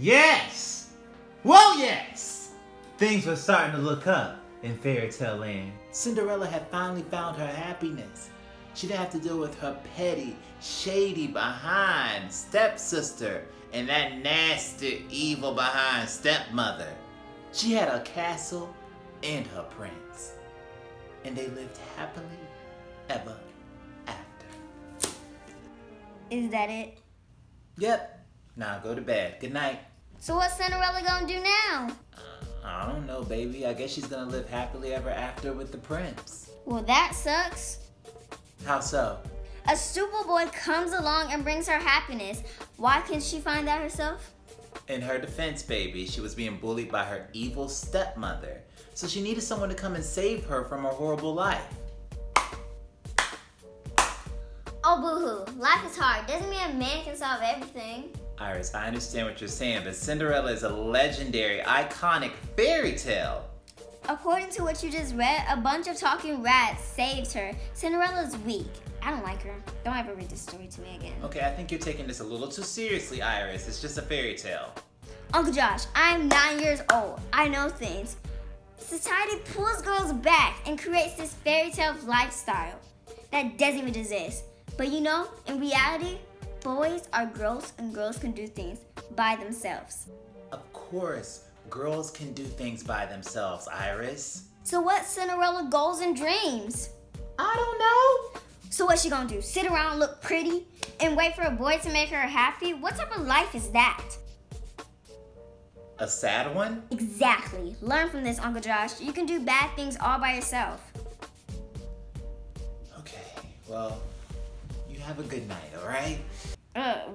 Yes! Whoa, yes! Things were starting to look up in fairy tale land. Cinderella had finally found her happiness. She didn't have to deal with her petty, shady behind stepsister and that nasty, evil behind stepmother. She had a castle and her prince. And they lived happily ever after. Is that it? Yep. Now go to bed. Good night. So what's Cinderella gonna do now? I don't know, baby. I guess she's gonna live happily ever after with the prince. Well, that sucks. How so? A stupid boy comes along and brings her happiness. Why can't she find that herself? In her defense, baby, she was being bullied by her evil stepmother. So she needed someone to come and save her from her horrible life. Oh, boo-hoo. Life is hard. Doesn't mean a man can solve everything. Iris, I understand what you're saying, but Cinderella is a legendary, iconic fairy tale. According to what you just read, a bunch of talking rats saved her. Cinderella's weak. I don't like her. Don't ever read this story to me again. Okay, I think you're taking this a little too seriously, Iris. It's just a fairy tale. Uncle Josh, I'm 9 years old. I know things. Society pulls girls back and creates this fairy tale lifestyle that doesn't even exist. But you know, in reality, boys are girls and girls can do things by themselves. Of course, girls can do things by themselves, Iris. So what's Cinderella's goals and dreams? I don't know. So what's she gonna do? Sit around, look pretty, and wait for a boy to make her happy? What type of life is that? A sad one? Exactly. Learn from this, Uncle Josh. You can do bad things all by yourself. Okay, well, you have a good night, all right?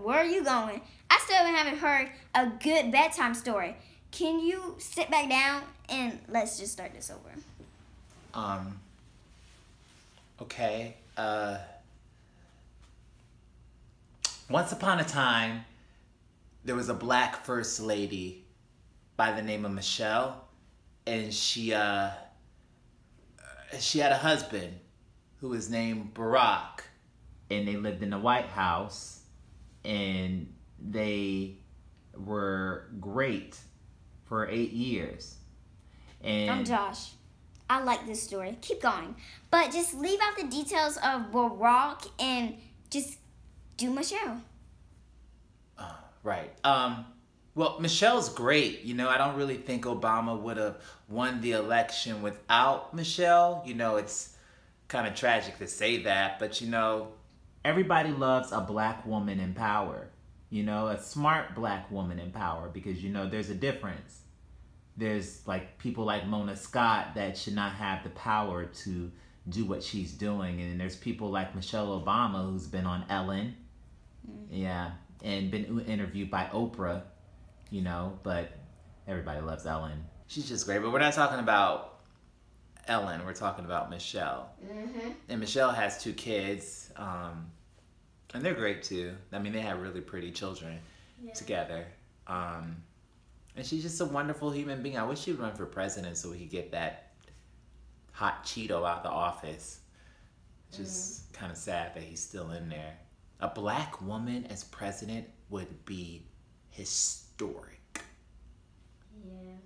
Where are you going? I still haven't heard a good bedtime story. Can you sit back down and let's just start this over? Okay. Once upon a time, there was a black first lady by the name of Michelle, and she had a husband who was named Barack, and they lived in the White House, and they were great for 8 years. And I'm Josh. I like this story. Keep going. But just leave out the details of Barack and just do Michelle. Right. Well, Michelle's great. You know, I don't really think Obama would have won the election without Michelle. You know, it's kind of tragic to say that, but you know, everybody loves a black woman in power. You know, a smart black woman in power, because you know, there's a difference. There's like people like Mona Scott that should not have the power to do what she's doing. And there's people like Michelle Obama, who's been on Ellen. Yeah. And been interviewed by Oprah, you know, but everybody loves Ellen. She's just great, but we're not talking about Ellen, we're talking about Michelle. And Michelle has 2 kids, and they're great too. I mean, they have really pretty children together. And she's just a wonderful human being. I wish she'd run for president so we could get that hot Cheeto out the office. Just kind of sad that he's still in there. A black woman as president would be historic. Yeah.